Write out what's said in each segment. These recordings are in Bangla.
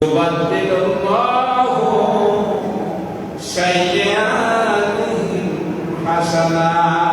يبدل الله سيئاتهم حسنات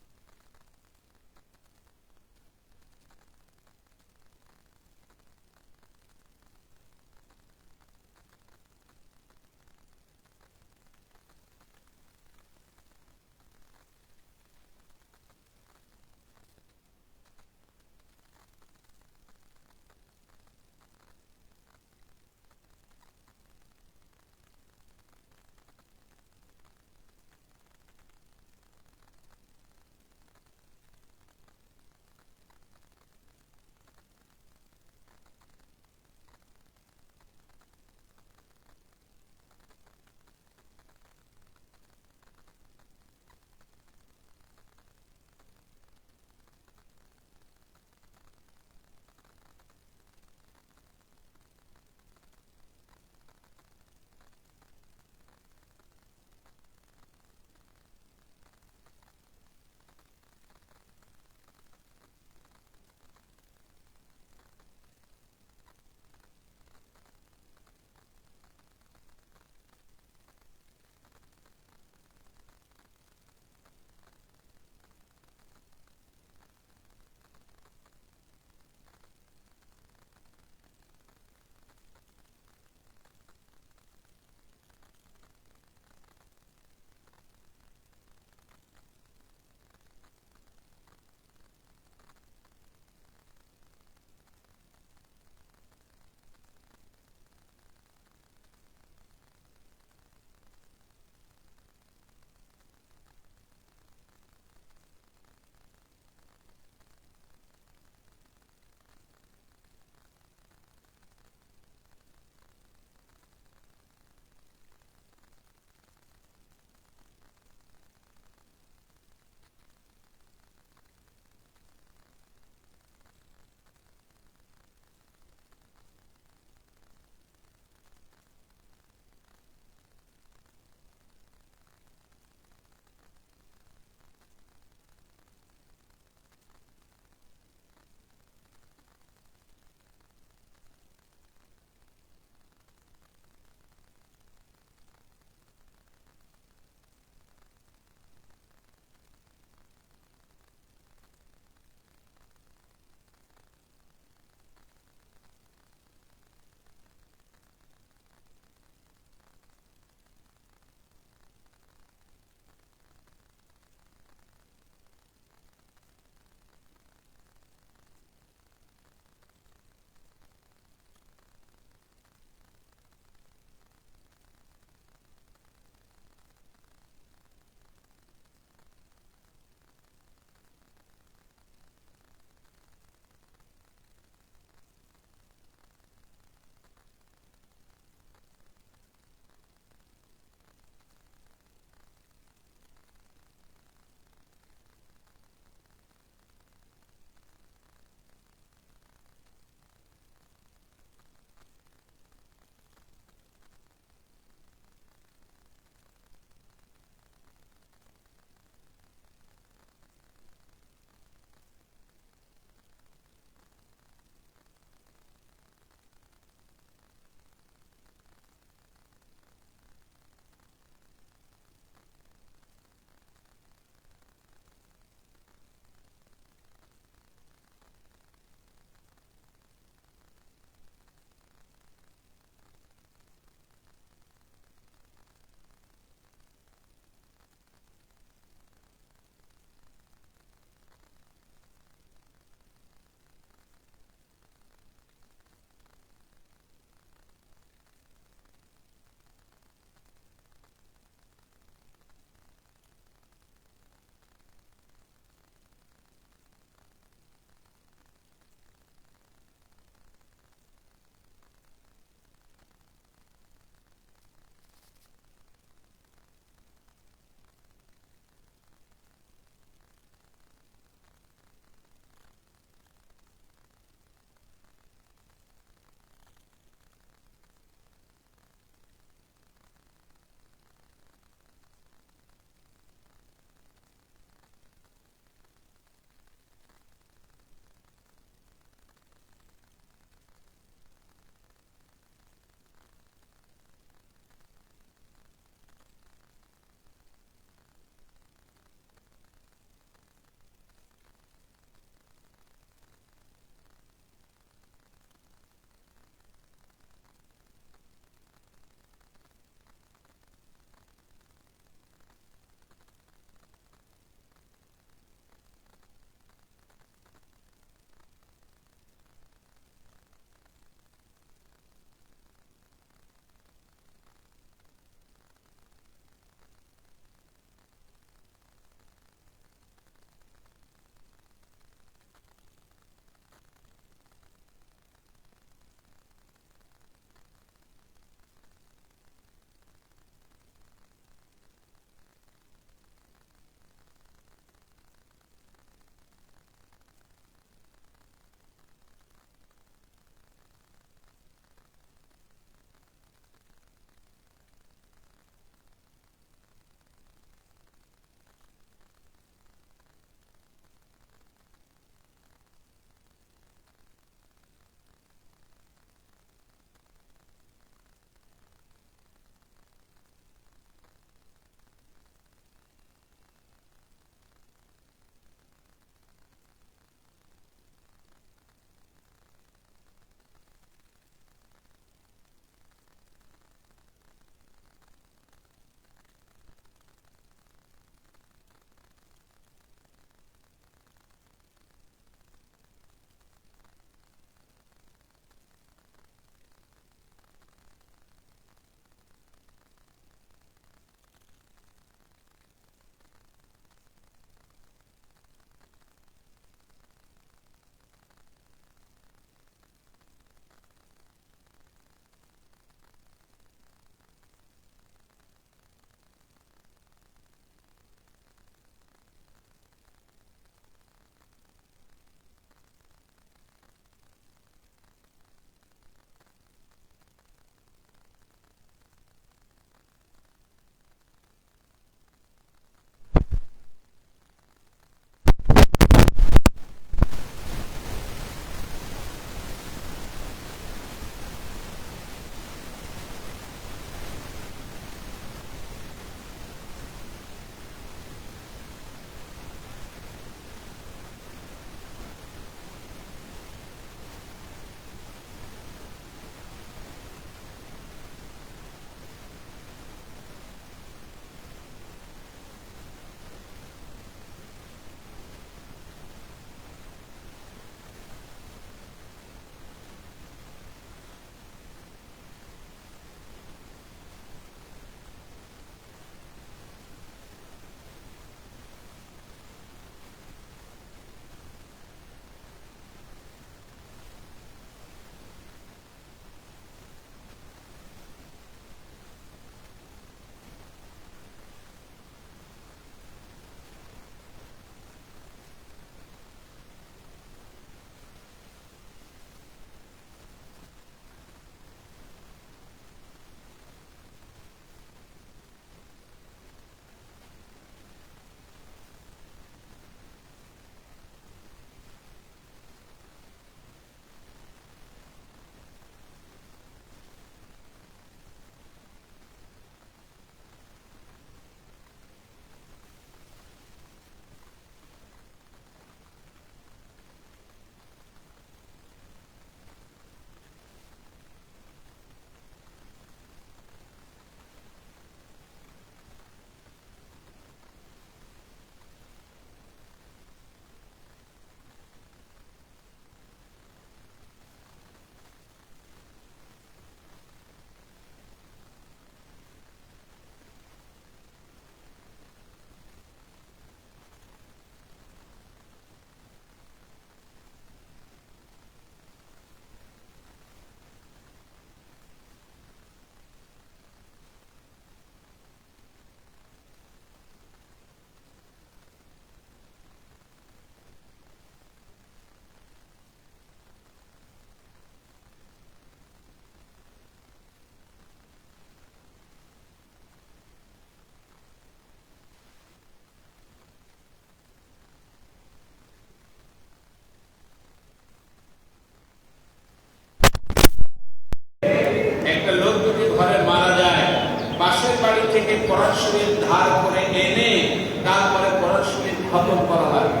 খতম করা লাগে।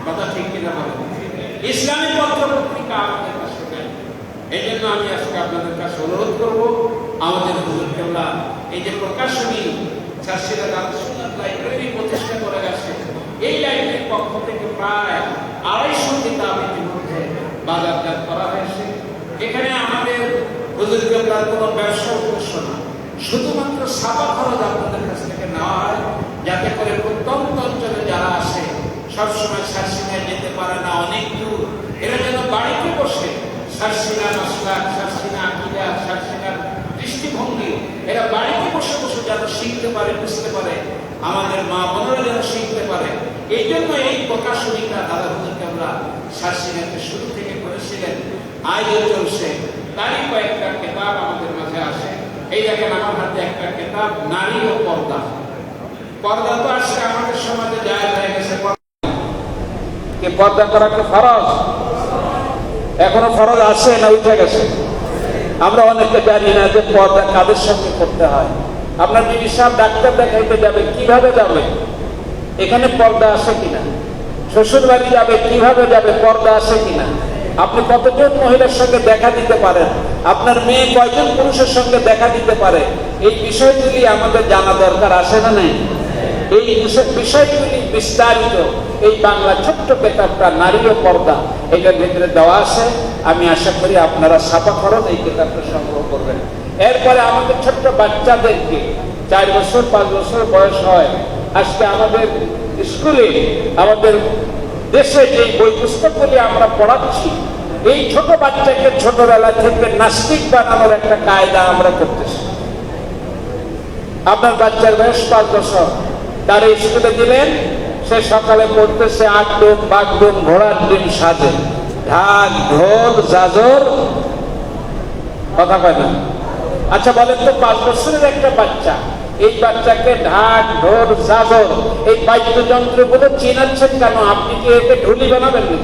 কথা ঠিক কিনা বলেন? ইসলামী পত্র পত্রিকা আমাদের কাছে নেই। এই জন্য আমি আজকে আপনাদের কাছে অনুরোধ করব, আমাদের হুজুর কেবলা এই যে প্রকাশনী চাষিরা সুন্নাত লাইব্রেরি প্রতিষ্ঠা করে গেছে, এই লাইব্রেরির পক্ষ থেকে প্রায় 250 কিতাব ইতিমধ্যে বাজারজাত করা হয়েছে। এখানে আমাদের হুজুর কেবলার কোনো ব্যবসা উদ্দেশ্য না, শুধুমাত্র ছাপা খরচ আপনাদের কাছ থেকে নেওয়া হয়, যাতে করে প্রত্যন্ত অঞ্চলে যারা আসে, সবসময় শারসিনায় যেতে পারে না, অনেক দূর, এরা যেন বাড়িতে বসে শারসিনা মাসলাক, শারসিনা আকীদা, শারসিনার দৃষ্টিভঙ্গি এরা বাড়িতে বসে বসে যেন শিখতে পারে, বুঝতে পারে, আমাদের মা বোনেরা যেন শিখতে পারে। এই জন্য এই প্রকাশনীটা দাদা হুজুর কেবলা শারসিনাকে শুরু থেকে করেছিলেন, আজও চলছে। তারই কয়েকটা কিতাব আমাদের মাঝে আসে। এই দেখেন আমার হাতে একটা কিতাব, নারী ও পর্দা। পর্দা তো আজকে আমাদের সমাজে জায়েজ হয়ে গেছে। পর্দা করা কি ফরজ? এখনো ফরজ আছে না উঠে গেছে? আমরা অনেকে জানি না যে পর্দা কাদের সঙ্গে করতে হয়। আপনার যদি সব ডাক্তার দেখাইতে যাবে, কিভাবে যাবে? এখানে পর্দা আছে কিনা? শ্বশুর বাড়ি যাবে, কিভাবে যাবে? পর্দা আছে কিনা? আপনি কতজন মহিলার সঙ্গে দেখা দিতে পারেন? আপনার মেয়ে কয়জন পুরুষের সঙ্গে দেখা দিতে পারে? এই বিষয়গুলি আমাদের জানা দরকার, আছে না নেই? এই বিষয়গুলি বিস্তারিত এই বাংলা ছোট্ট কিতাবটা নারী ও পর্দা, এটার ভিতরে দেওয়া আছে। আমি আশা করি আপনারা ছাপা খরচ এই কিতাবটা সংগ্রহ করবেন। এরপরে আমাদের ছোট্ট বাচ্চাদেরকে 4 বছর 5 বছর বয়স হয়, আজকে আমাদের স্কুলে, আমাদের দেশে যে বই পুস্তকগুলি আমরা পড়াচ্ছি, এই ছোট বাচ্চাকে ছোটবেলা থেকে নাস্তিক বানানোর একটা কায়দা আমরা করতেছি। আপনার বাচ্চার বয়স 5 বছর, তার স্কুলে দিলেন, সে সকালে পড়তেছে আটডুম বাগডুম ঘোড়ার ডিম সাজে, ঢাক ঢোল জাজর, কথা কয় না? আচ্ছা বলেন তো, 5 বছরের একটা বাচ্চা, এই বাচ্চাকে ঢাক ঢোল জাজর এই বাদ্যযন্ত্রগুলো চেনাচ্ছেন কেন? আপনি কি এতে ঢুলি বানাবেন নাকি?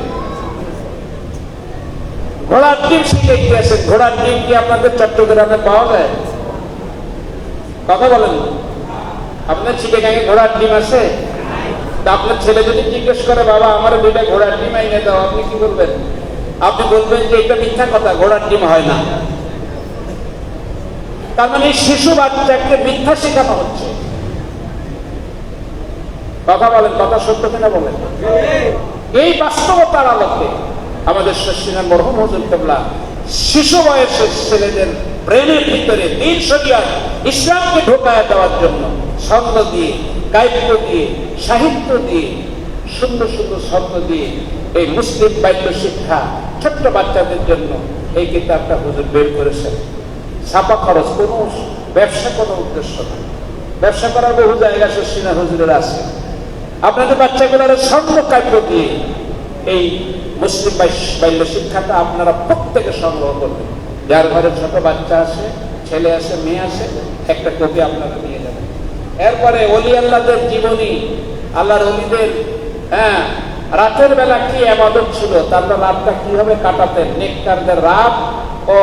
ঘোড়ার ডিম শিখে গিয়েছেন। ঘোড়ার ডিম কি আপনাদের চট্টগ্রামে পাওয়া যায়? কথা বলেন। আপনার চিড়িয়াখানায় ঘোড়ার ডিম আছে? তা আপনার ছেলে যদি জিজ্ঞেস করে, বাবা আমার 2টা ঘোড়ার ডিম এনে দাও, আপনি কি বলবেন? আপনি বলবেন যে এটা মিথ্যা কথা, ঘোড়ার ডিম হয় না। তার মানে শিশু বাচ্চাকে মিথ্যা শেখানো হচ্ছে। কথা বলেন, কথা সত্য কিনা বলেন? এই বাস্তবতার আলোকে আমাদের শশীনা মরহুম হুজুর কেবলা শিশু বয়সের ছেলেদের ব্রেনের ভিতরে দ্বীন শরিয়ত ইসলামকে ঢোকায় দেওয়ার জন্য ছন্দ দিয়ে, কাব্য দিয়ে, সাহিত্য দিয়ে, সুন্দর সুন্দর ছন্দ দিয়ে এই মুসলিম বাল্য শিক্ষা ছোট্ট বাচ্চাদের জন্য এই কিতাবটা হুজুর বের করেছেন। ছাপা খরচ, কোনো ব্যবসা, কোনো উদ্দেশ্য না। ব্যবসা করার বহু জায়গা শশীনা হুজুরের আছে। আপনাদের বাচ্চাগুলোর ছন্দ কাব্য দিয়ে এই মুসলিম বাল্য শিক্ষাটা আপনারা প্রত্যেকে সংগ্রহ করবেন। যার ঘরে ছোট বাচ্চা আছে, ছেলে আছে, মেয়ে আছে, একটা কপি আপনারা নিয়ে যাবেন। এরপরে ওলি আল্লাহদের জীবনী, আল্লাহর ওলিদের রাতের বেলা কি ইবাদত ছিল, তারা রাতটা কিভাবে কাটাতেন, নেককারদের রাত ও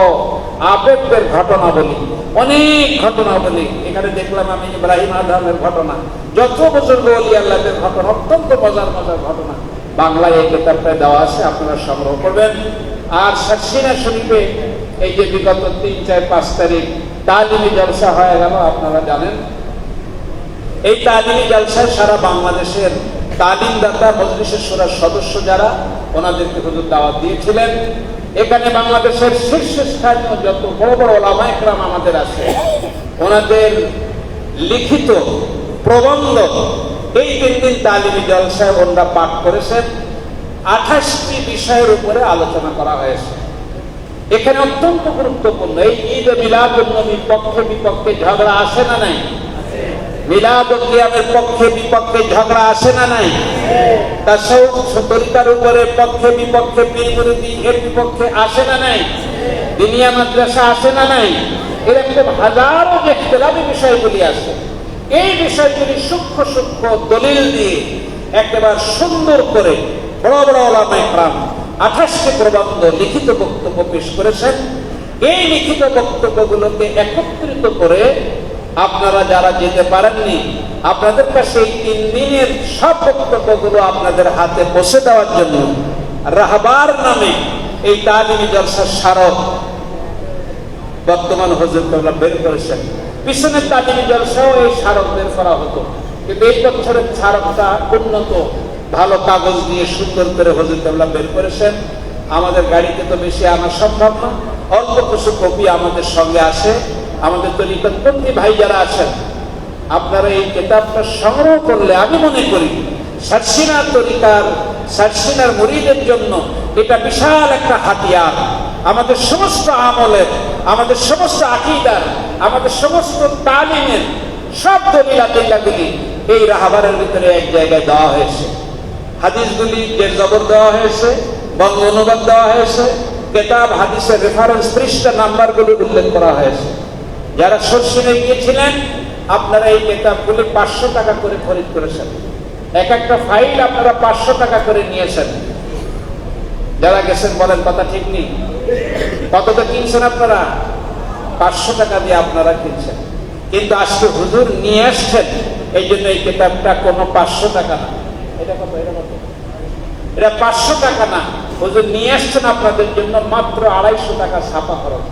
আবেগদের ঘটনা বলি, অনেক ঘটনা বলি। এখানে দেখলাম আমি ইব্রাহিম আদমের ঘটনা, যত বুজুর্গ ওলি আল্লাহদের ঘটনা, অত্যন্ত মজার মজার ঘটনা বাংলায় এই কিতাবটায় দেওয়া আছে, আপনারা সংগ্রহ করবেন। আর শশীনা শরীফে এই যে বিগত 3, 4, 5 তারিখ তালিমি জলসা হয়ে গেল, আপনারা জানেন। এই তালিমি জলসায় সারা বাংলাদেশের তালিমদাতা মজলিসের শূরার সদস্য যারা, ওনাদেরকে হুজুর দাওয়াত দিয়েছিলেন। এখানে বাংলাদেশের শীর্ষস্থানীয় যত বড় বড় ওলামা একরাম আমাদের আছে, ওনাদের লিখিত প্রবন্ধ এই 3 দিন তালিমি জলসায় ওনারা পাঠ করেছেন। 28টি বিষয়ের উপরে আলোচনা করা হয়েছে। এখানে অত্যন্ত গুরুত্বপূর্ণ এই ঈদ মিলাদুন নবীর পক্ষে বিপক্ষে ঝগড়া আসে না নাই? মিলাদ ও কিয়ামের পক্ষে বিপক্ষে ঝগড়া আসে না নাই? তাসাউফ তরিকার উপরে পক্ষে বিপক্ষে, পীর মুরিদি এর বিপক্ষে আসে না নাই? দিনিয়া মাদ্রাসা আসে না নাই? এরকম হাজারো ইখতিলাফি বিষয়গুলি আছে। এই বিষয়গুলি সূক্ষ্ম সূক্ষ্ম দলিল দিয়ে একেবারে সুন্দর করে বড় বড় ওলামা একরাম 28টি প্রবন্ধ লিখিত বক্তব্য পেশ করেছেন। এই লিখিত বক্তব্যগুলোকে একত্রিত করে আপনারা যারা যেতে পারেননি, আপনাদের কাছে এই 3 দিনের সব বক্তব্যগুলো আপনাদের হাতে পৌঁছে দেওয়ার জন্য রাহবার নামে এই তালিমি জলসার স্মারক বর্তমান হুজুর কেবলা বের করেছেন। পিছনের তালিমি জলসাও এই স্মারক বের করা হতো, কিন্তু এই বছরের স্মারকটা উন্নত ভালো কাগজ দিয়ে সুন্দর করে হুজুর কেবলা বের করেছেন। আমাদের গাড়িতে তো বেশি আনা সম্ভব না, অল্প কিছু কপি আমাদের সঙ্গে আসে। আমাদের তো নিকটবর্তী ভাই যারা আছেন, আপনারা এই কিতাবটা সংগ্রহ করলে আমি মনে করি সারসিনার তরিকার, সারসিনার মুরিদের জন্য এটা বিশাল একটা হাতিয়ার। আমাদের সমস্ত আমলের, আমাদের সমস্ত আকীদার, আমাদের সমস্ত তালিমের সব দলিলাগুলি এই রাহবারের ভিতরে এক জায়গায় দেওয়া হয়েছে। হাদিসগুলি জের জবর দেওয়া হয়েছে, বঙ্গ অনুবাদ দেওয়া হয়েছে, কিতাব হাদিসের রেফারেন্স পৃষ্ঠা নাম্বারগুলি উল্লেখ করা হয়েছে। যারা শর্ষিনে গিয়েছিলেন আপনারা এই কিতাবগুলি 500 টাকা করে খরিদ করেছেন। এক একটা ফাইল আপনারা 500 টাকা করে নিয়েছেন। যারা গেছেন বলেন কথা ঠিক নেই? কতটা কিনছেন আপনারা? 500 টাকা দিয়ে আপনারা কিনছেন। কিন্তু আজকে হুজুর নিয়ে আসছেন, এই জন্য এই কিতাবটা কোনো 500 টাকা না। এটা কত? এটা 500 টাকা না। হুজুর নিয়ে আসছেন আপনাদের জন্য মাত্র 250 টাকা ছাপা খরচ।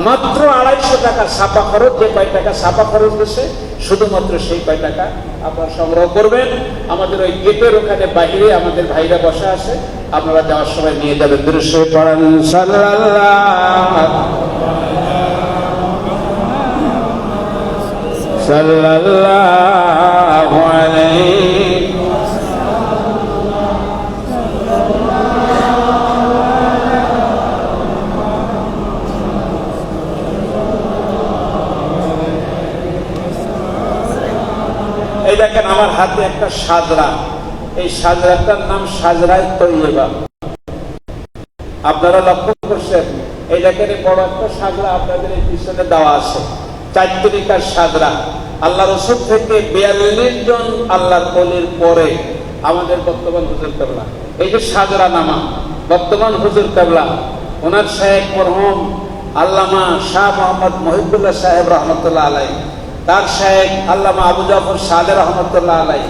মাত্র 250 টাকা ছাপা খরচ। যে কয় টাকা ছাপা খরচ গেছে শুধুমাত্র সেই কয় টাকা আপনারা সংগ্রহ করবেন। আমাদের ওই গেটের ওখানে বাহিরে আমাদের ভাইরা বসা আছে, আপনারা যাওয়ার সময় নিয়ে যাবেন। দৃশ্য পড়েন সাল্লাল্লাহু আলাইহি। এই দেখেন আমার হাতে একটা সাজরা, এই সাজরাটার নাম সাজরায়ে তৈয়বা। আপনারা লক্ষ্য করছেন, এই দেখেন বড় একটা সাজরা আপনাদের এই পিছনে দেওয়া আছে, 4 তরিকার সাজরা। আল্লাহ রসুল থেকে 42 জন আল্লাহর ওলির পরে আমাদের বর্তমান হুজুর কেবলা, এই যে সাজরা নামা বর্তমান হুজুর কেবলা, ওনার শায়েখ মরহুম আল্লামা শাহ মোহাম্মদ মহিবুল্লাহ সাহেব রহমতুল্লাহ আলাই, তার শায়েখ আল্লামা আবু জাফর সালেহ রহমতুল্লাহ আলাই,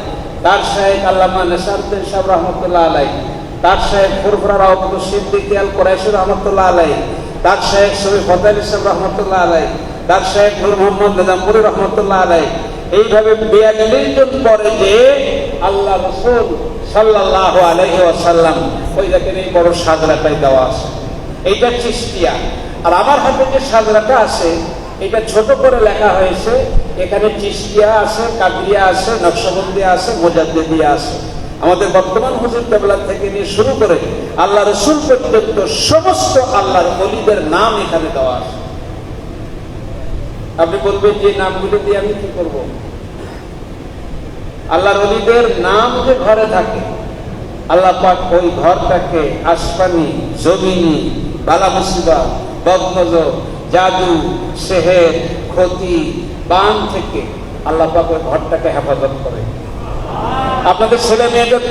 তার শায়েখ আল্লামা নেসারউদ্দিন সাহেব রহমতুল্লাহ আলাই, তার শায়েখ ফুরফুরা রাওয়াতুল সিদ্দিকী আল কুরাইশি রহমতুল্লাহ আলাই, তার শায়েখ শরীফ ফতেহ সাহেব রহমতুল্লাহ আলাই, তার শায়েখ নূর মোহাম্মদ নিজামপুরী রহমতুল্লাহ আলাই। এইভাবে 42 জন পরে যে আল্লাহ রাসূল সাল্লাল্লাহু আলাইহি ওয়াসাল্লাম, ওই দেখেন এই বড় সাজরাটাই দেওয়া আছে। এইটা চিশতিয়া। আর আমার হাতে যে সাজরাটা আছে এটা ছোট করে লেখা হয়েছে, এখানে চিশতিয়া আছে, কাদরিয়া আছে, নকশবন্দিয়া আছে, মুজাদ্দিদিয়া আছে। আমাদের বর্তমান হুজুর কেবলা থেকে নিয়ে শুরু করে আল্লাহ রাসূল পর্যন্ত সমস্ত আল্লাহর ওলিদের নাম এখানে দেওয়া আছে। আপনি বলবেন যে নামগুলো দিয়ে আমি কি করব? আল্লাহর ওলিদের নাম যে ঘরে থাকে, আল্লাহ পাক ওই ঘরটাকে আসমানি, জমিনি, বালা মুসিবত, বদনজর, জাদু, সেহের, ক্ষতি, বান থেকে আল্লাহ পাক ওই ঘরটাকে হেফাজত করে। আপনাদের ছেলে মেয়েদের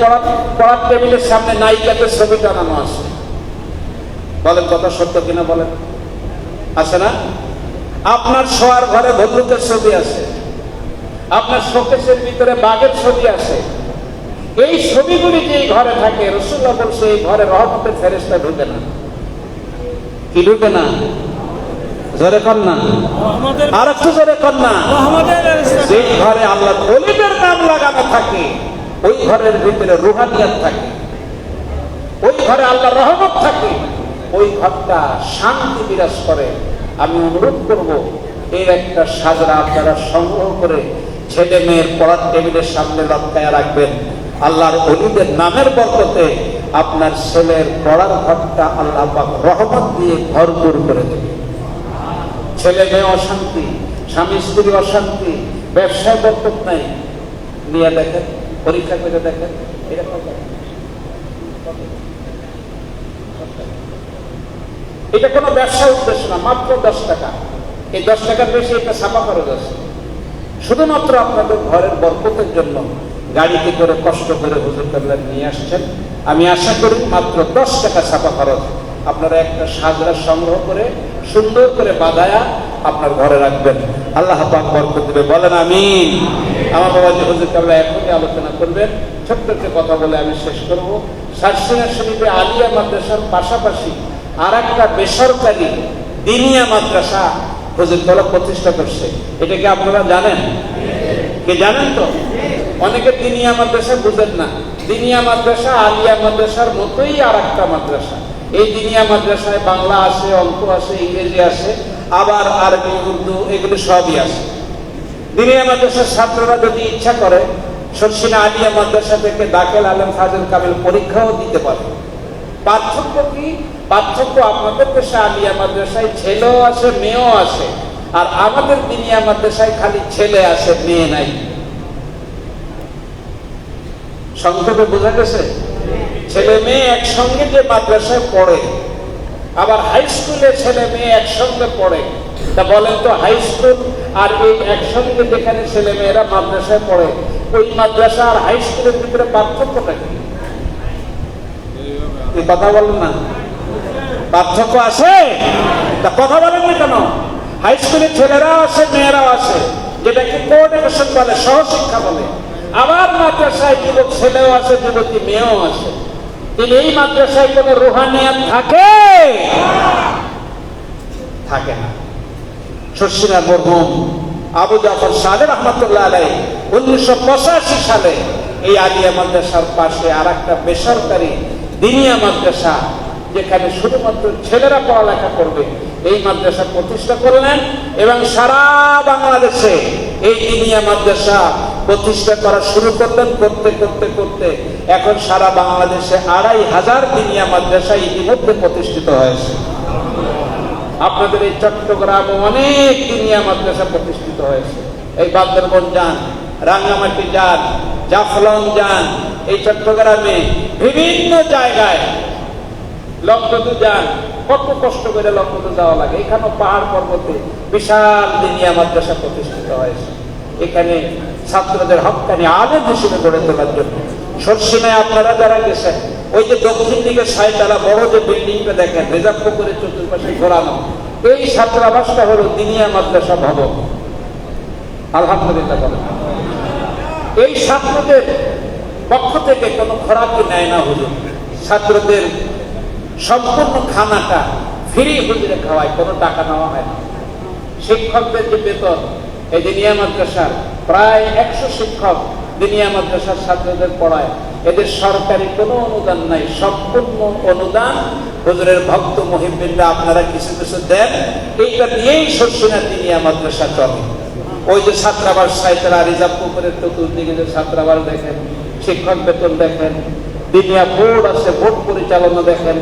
পড়ার টেবিলের সামনে নায়িকাদের ছবি টানানো আছে, বলেন কথা সত্য কিনা বলেন? আছে না? আপনার শোয়ার ঘরে ভল্লুকের ছবি আছে, আপনার শোকেসের ভিতরে বাঘের ছবি আছে। এই ছবিগুলি যে ঘরে থাকে, রাসূলুল্লাহ বলছে এই ঘরে রহমতের ফেরেশতা ঢুকে না। কি ঢুকে না? জোরে কর না, আর একটু জোরে কর না। যে ঘরে আল্লাহর ওলিদের নাম লাগানো থাকে ওই ঘরের ভিতরে রুহানিয়াত থাকে, ওই ঘরে আল্লাহর রহমত থাকে, ওই ঘরটা শান্তি বিরাজ করে। আমি অনুরোধ করব এই একটা সাজরা আপনারা সংগ্রহ করে ছেলে মেয়ের পড়ার টেবিলের সামনে লটকায়া রাখবেন। আল্লাহর ওলিদের নামের বরকতে আপনার ছেলের পড়ার ঘরটা আল্লাহ পাক রহমত দিয়ে ভরপুর করে দেবে। ছেলে মেয়ে অশান্তি, স্বামী স্ত্রী অশান্তি, ব্যবসায় বরকত নাই, নিয়ে দেখেন, পরীক্ষা করে দেখেন। এটা কোনো ব্যবসার উদ্দেশ্য না, মাত্র 10 টাকা। এই 10 টাকার বেশি একটা ছাপা খরচ আছে। শুধুমাত্র আপনাদের ঘরের বরকতের জন্য গাড়িতে করে কষ্ট করে হুজুর কেবলা নিয়ে আসছেন। আমি আশা করি মাত্র 10 টাকা ছাপা খরচ। আপনারা একটা সাজরা সংগ্রহ করে সুন্দর করে বাঁধায়া আপনার ঘরে রাখবেন। আল্লাহ পাক বরকত দেবে, বলেন আমিন। আমার বাবাজি হুজুর কেবলা এখনই আলোচনা করবেন। ছোট্ট একটা কথা বলে আমি শেষ করব। সারসিনা শরীফে আলিয়া মাদ্রাসার পাশাপাশি আর একটা বেসরকারি দিনিয়া মাদ্রাসা হুজুর কেবলা প্রতিষ্ঠা করছে। এটা কি আপনারা জানেন? কে জানেন? তো অনেকে দিনিয়া মাদ্রাসা বুঝেন না। দিনিয়া মাদ্রাসা আলিয়া মাদ্রাসার মতোই আর একটা মাদ্রাসা। এই দিনিয়া মাদ্রাসায় বাংলা আসে, অঙ্ক আসে, ইংরেজি আসে, আবার আরবি, উর্দু, এগুলো সবই আসে। দিনিয়া মাদ্রাসার ছাত্ররা যদি ইচ্ছা করে শর্ষিনা আলিয়া মাদ্রাসা থেকে দাখিল, আলেম, ফাজিল, কামিল পরীক্ষাও দিতে পারে। পার্থক্য কি? পার্থক্য আপনাদের দেশে আলিয়া মাদ্রাসায় ছেলেও আসে, মেয়েও আসে, আর আমাদের দিনিয়া মাদ্রাসায় খালি ছেলে আসে, মেয়ে নাই। সংক্ষেপে বোঝা গেছে? ছেলে মেয়ে একসঙ্গে যে মাদ্রাসায় পড়ে, আবার হাই স্কুলে ছেলে মেয়ে একসঙ্গে পড়ে। তা বলেন তো, হাই স্কুল আর এই একসঙ্গে যেখানে ছেলে মেয়েরা মাদ্রাসায় পড়ে, ওই মাদ্রাসা আর হাই স্কুলের ভিতরে পার্থক্যটা কি? কথা বলেন না, পার্থক্য আছে? তা কথা বলেন না কেন? হাই স্কুলের ছেলেরাও আসে, মেয়েরাও আসে, যেটাকে কোএডুকেশন বলে, সহশিক্ষা বলে। আবার মাদ্রাসায় যুবক ছেলেও আসে, যুবতী মেয়েও আসে। কিন্তু এই মাদ্রাসায় কোন রুহানিয়াত থাকে? থাকে না। শর্ষিনা মরহুম আবু জাফর সাদেক রহমাতুল্লাহ আলাইহি 1985 সালে এই আলিয়া মাদ্রাসার পাশে আর একটা বেসরকারি দিনিয়া মাদ্রাসা, যেখানে শুধুমাত্র ছেলেরা পড়ালেখা করবে, এই মাদ্রাসা প্রতিষ্ঠা করলেন। এবং সারা বাংলাদেশে এই দিনিয়া মাদ্রাসা প্রতিষ্ঠা করা শুরু করলেন। করতে করতে করতে এখন সারা বাংলাদেশে 2500 দিনিয়া মাদ্রাসা ইতিমধ্যে প্রতিষ্ঠিত হয়েছে। আপনাদের এই চট্টগ্রামে অনেক দিনিয়া মাদ্রাসা প্রতিষ্ঠিত হয়েছে। এই বান্দরবন যান, রাঙ্গামাটি যান, জাফলং যান, এই চট্টগ্রামে বিভিন্ন জায়গায়, লক্ষ্ণৌ যান, কত কষ্ট করে লক্ষ্ণৌ যাওয়া লাগে। এখানে পাহাড় পর্বতে বিশাল দিনিয়া মাদ্রাসা প্রতিষ্ঠিত হয়েছে। এখানে ছাত্রদের হক্কানি আলেম হিসেবে গড়ে তোলার জন্য। শর্ষিনায় আপনারা যারা গেছেন, ওই যে দক্ষিণ দিকে 6 বড় যে বিল্ডিংটা দেখেন, রিজার্ভ করে চতুর্পাশে ঘোরানো, এই ছাত্রাবাসটা হলো দিনিয়া মাদ্রাসা ভবন। আলহামদুলিল্লাহ বলেন। এই ছাত্রদের পক্ষ থেকে কোনো খোরাকি নেয় না হুজুর। ছাত্রদের সম্পূর্ণ খানাটা ফ্রি হুজুরে খাওয়ায়, কোনো টাকা নেওয়া হয় না। শিক্ষকদের যে বেতন, এই দিনিয়া মাদ্রাসার প্রায় 100 শিক্ষক দিনিয়া মাদ্রাসার ছাত্রদের পড়ায়, এদের সরকারি কোনো অনুদান নাই, সম্পূর্ণ অনুদান হুজুরের ভক্ত মুহিব্বিনরা আপনারা কিছু কিছু দেন, এইটা দিয়েই শর্ষিনা দিনিয়া মাদ্রাসা চলে। ওই যে ছাত্রাবাস সাইতরা রিজার্ভ পুকুরের চতুর্দিকে যে ছাত্রাবাস দেখেন, শিক্ষক বেতন দেখেন, দিনিয়া বোর্ড আছে, বোর্ড পরিচালনা দেখেন,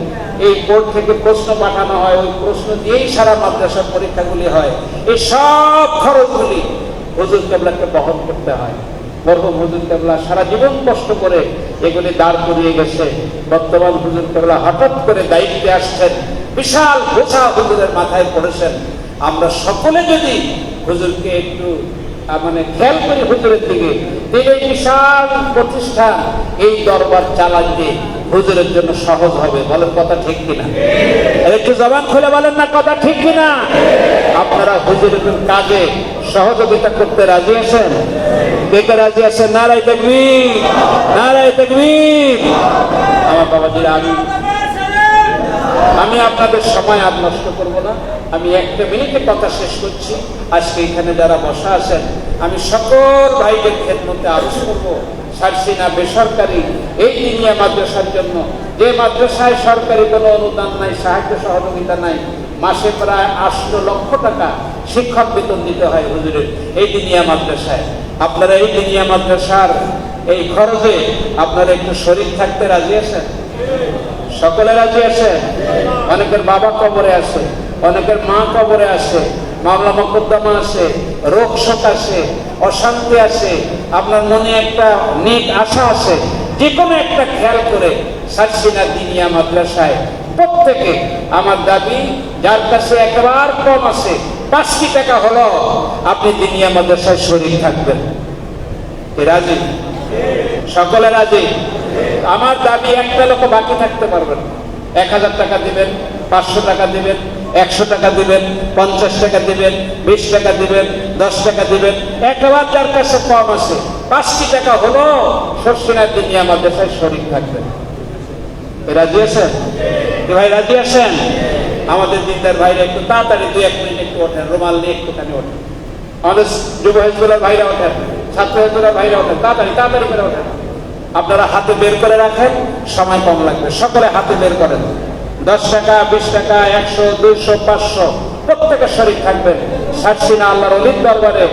এই বোর্ড থেকে প্রশ্ন পাঠানো হয়, ওই প্রশ্ন দিয়েই সারা মাদ্রাসার পরীক্ষাগুলি হয়। এই সব খরচগুলি হুজুর কেবলাকে বহন করতে হয়। মরহুম হুজুর কেবলা সারা জীবন কষ্ট করে এগুলি দাঁড় করিয়ে গেছে। বর্তমান হুজুর কেবলা হঠাৎ করে দায়িত্বে আসছেন, বিশাল বোঝা হুজুরের মাথায় পড়েছেন। আমরা সকলে যদি হুজুরকে একটু খেয়াল করি হুজুরের দিকে, এই বিশাল প্রতিষ্ঠান, এই দরবার চালাতে হুজুরের জন্য সহজ হবে। বলেন কথা ঠিক কিনা? একটু জবান খুলে বলেন না কথা ঠিক কিনা? আপনারা হুজুরের কাজে সহযোগিতা করতে রাজি আছেন? কে কে রাজি আছেন? নারায়ে তাকবীর, নারায়ে তাকবীর। আমার বাবাজিরা, আমি আপনাদের সময় আর নষ্ট করব না। আমি 1 মিনিটে কথা শেষ করছি। আজকে এখানে যারা বসা আছেন, আমি সকল ভাইদের খেদমতে আরজ করব, শর্ষিনা বেসরকারি এই দিনিয়া মাদ্রাসার জন্য, যে মাদ্রাসায় সরকারি কোনো অনুদান নাই, সাহায্য সহযোগিতা নাই, মাসে প্রায় 8 লক্ষ টাকা শিক্ষক বেতন দিতে হয় হুজুরের এই দিনিয়া মাদ্রাসায়। আপনারা এই দিনিয়া মাদ্রাসার এই খরচে আপনারা একটু শরীক থাকতে রাজি আছেন? সকলে রাজি আছে? অনেকের বাবা কবরে আছে, অনেকের মা কবরে আছে, মামলা মোকদ্দমা আছে, রোগ শোক আছে, অশান্তি আছে, আপনার মনে একটা নেক আশা আছে, যে কোনো একটা খেয়াল করে শর্ষিনা দিনিয়া মাদ্রাসায় প্রত্যেকে, আমার দাবি যার কাছে একবার কম আছে 5 টাকা হলো আপনি দিনিয়া মাদ্রাসায় শরীক থাকবেন। রাজি? সকলে রাজি? আমার দাবি একটা লোক বাকি থাকতে পারবেন। 1000 টাকা দিবেন, 500 টাকা দিবেন, 100 টাকা দিবেন, 50 টাকা দিবেন, 20 টাকা দিবেন, 10 টাকা দিবেন। একেবারে যার কাছে কম আছে 5টি টাকা হলো শর্ষিনার দিনে আমাদের সাথে শরীক থাকবেন। রাজি আছেন ভাই? রাজি আছেন? আমাদের দিনদার ভাইরা একটু তাড়াতাড়ি 2-1 মিনিট একটু ওঠেন, রুমাল নিয়ে একটুখানি ওঠেন। আমাদের যুব হিজবুলের ভাইরা ওঠেন, ছাত্র হিজবুলের ভাইরা ওঠেন, তাড়াতাড়ি তাড়াতাড়ি করে ওঠেন। আপনারা হাতে বের করে রাখেন, সময় কম লাগবে। সকলে হাতে বের করেন। 10 টাকা, 20 টাকা, 100, 200, 500 প্রত্যেকে শরীক থাকবেন। শর্ষিনা আল্লাহর অলির দরবারে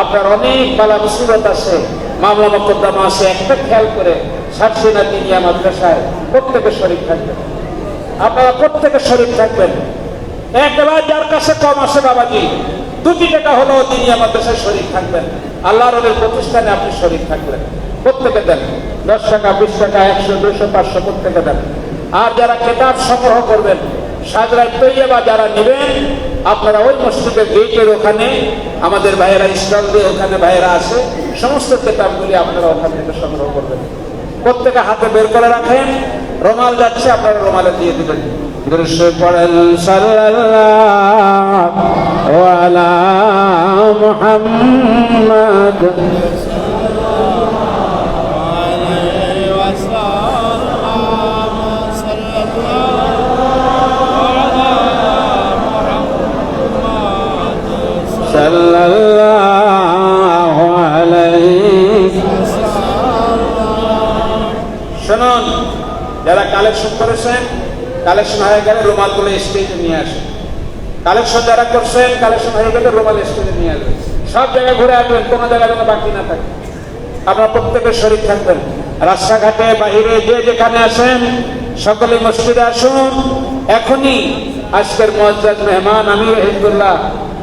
আপনার অনেক বালা মুসিবত আছে, মামলা মোকদ্দমা আছে। একটা খেয়াল করে শর্ষিনা দিনিয়া মাদ্রাসায় প্রত্যেকে শরীক থাকবেন। আপনারা প্রত্যেকে শরীক থাকবেন। একেবারে যার কাছে কম আছে বাবাজি 2টি টাকা হলো দিনিয়া মাদ্রাসায় শরীক থাকবেন। আল্লাহর অলির প্রতিষ্ঠানে আপনি শরীক থাকবেন। প্রত্যেকে দেন। 10 টাকা, 20 টাকা, 100, 200, 500 প্রত্যেকে দেন। আর যারা কিতাব সংগ্রহ করবেন, সাজরায় তৈয়বা যারা নেবেন, আপনারা ওই মসজিদের গেটের ওখানে আমাদের ভাইয়েরা স্টল দিয়ে ওখানে ভাইয়েরা আছে, সমস্ত কিতাবগুলি আপনারা ওখান থেকে সংগ্রহ করবেন। প্রত্যেকে হাতে বের করে রাখেন। রুমাল যাচ্ছে, আপনারা রুমালে দিয়ে দিবেন। দরুদ পড়েন সাল্লাল্লাহু আলা মুহাম্মদ। সাল্লাল্লাহু আলাইহি। শুনুন, যারা কালেকশন করেছেন, কালেকশন হয়ে গেলে রুমালগুলো স্টেজে নিয়ে আসেন। কালেকশন যারা করছেন, কালেকশন হয়ে গেলে রুমাল স্টেজে নিয়ে আসবেন। সব জায়গায় ঘুরে আসবেন, কোনো জায়গায় যেন বাকি না থাকে। আপনারা প্রত্যেকের শরীক থাকবেন। রাস্তাঘাটে বাহিরে যে যেখানে আসেন সকলে মসজিদে আসুন। এখনই আজকের মুআজ্জাজ মেহমান আমির হিজবুল্লাহ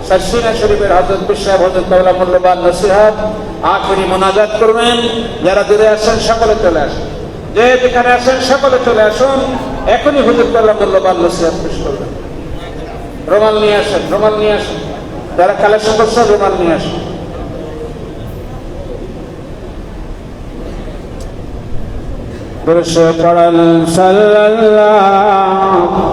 শর্ষিনা শরীফের হযরত বিশাব হযরত মাওলা মূল্যবান নসিহত আখেরি মোনাজাত করবেন। যারা দূরে আসেন সকলে চলে আসুন, যে যেখানে আসেন সকলে চলে আসুন। এখনই হুজুর মাওলা মূল্যবান নসিহত পেশ করবেন। রুমাল নিয়ে আসেন, রুমাল নিয়ে আসেন। যারা কালেকশন করছেন রুমাল নিয়ে আসেন। দরুদ পড়েন সাল্লাল্লাহু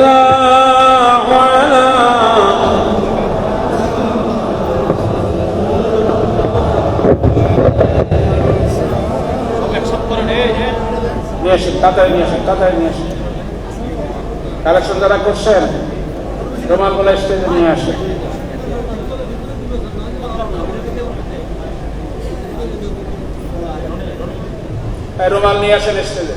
সাল্লাল্লাহু আলা। নিয়ে আসেন, তাড়াতাড়ি নিয়ে আসেন, তাড়াতাড়ি নিয়ে আসেন। কালেকশন যারা করছেন রুমালগুলো স্টেজে নিয়ে আসেন। রুমাল নিয়ে আসেন স্টেজে।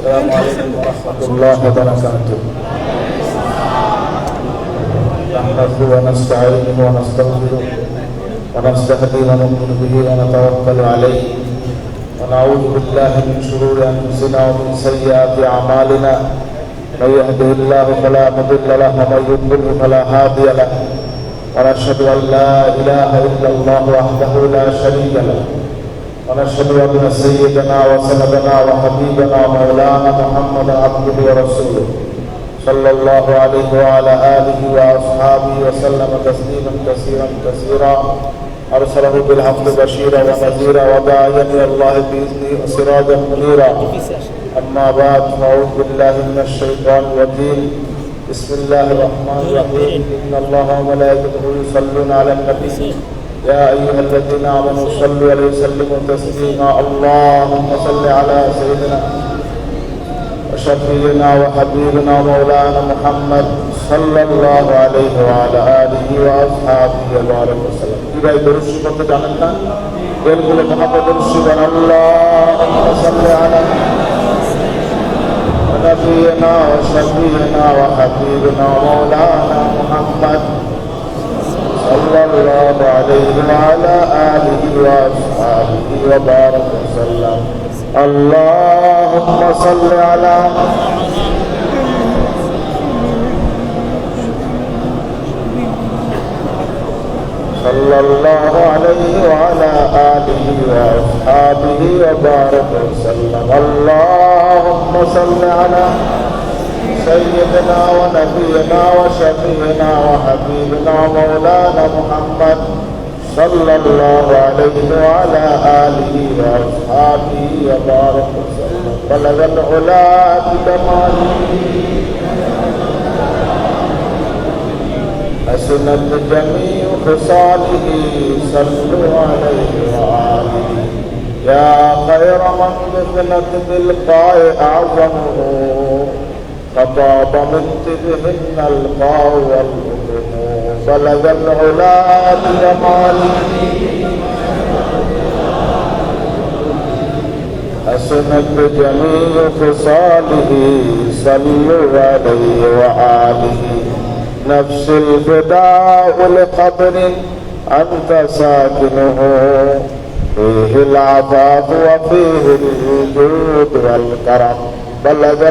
Assalamualaikum warahmatullahi wabarakatuh. Nahmaduhu wa nasta'inuhu wa nastaghfiruh wa nastahdihi wa nu'minu bihi wa natawakkalu alayhi wa na'udzu billahi min shururi anfusina wa min sayyiati a'malina. May yahdihillahu fala mudilla lahu wa may yudlil fala hadiya lahu. Wa nashhadu an la ilaha illallah wahdahu la sharika lahu. ونشهد أن سيدنا وسندنا وحبيبنا ومولانا محمدا عبده ورسوله صلى الله عليه وعلى آله وأصحابه وسلم تسليما كثيرا كثيرا أرسله بالحق بشيرا ونذيرا وداعيا إلى الله بإذنه وسراجا منيرا. أما بعد فأعوذ بالله من الشيطان الرجيم. بسم الله الرحمن الرحيم. إن الله وملائكته يصلون على النبي يا أيها الذين آمنوا صلوا عليه وسلموا تسليما اللهم صل على سيدنا وشفيعنا وحبيبنا ومولانا محمد صلى الله عليه وعلى آله وأصحابه وبارك وسلم إذا درس করতে জানেন না এগুলো মহাপদ সুবহান اللهم صل على نبينا وشفيعنا وحبيبنا ومولانا محمد صلى الله عليه وعلى آله وأصحابه وبارك وسلم اللهم صل على صلى الله عليه وعلى آله وأصحابه وبارك وسلم اللهم صل على سيدنا ونبينا وشفيعنا وحبيبنا ومولانا محمد صلى الله عليه وعلى آله وأصحابه وبارك وسلم بلغ العلا بكماله حسنت جميع خصاله صلوا عليه وآله يا خير من دفنت بالقاء أعظمه فطاب من تبهن القاء والأذن بلغ العلا بجماله حسنت جميع خصاله صلوا عليه وآله نفس الفداء لقبر أنت ساكنه فيه العفاف وفيه الجود والكرم بلغ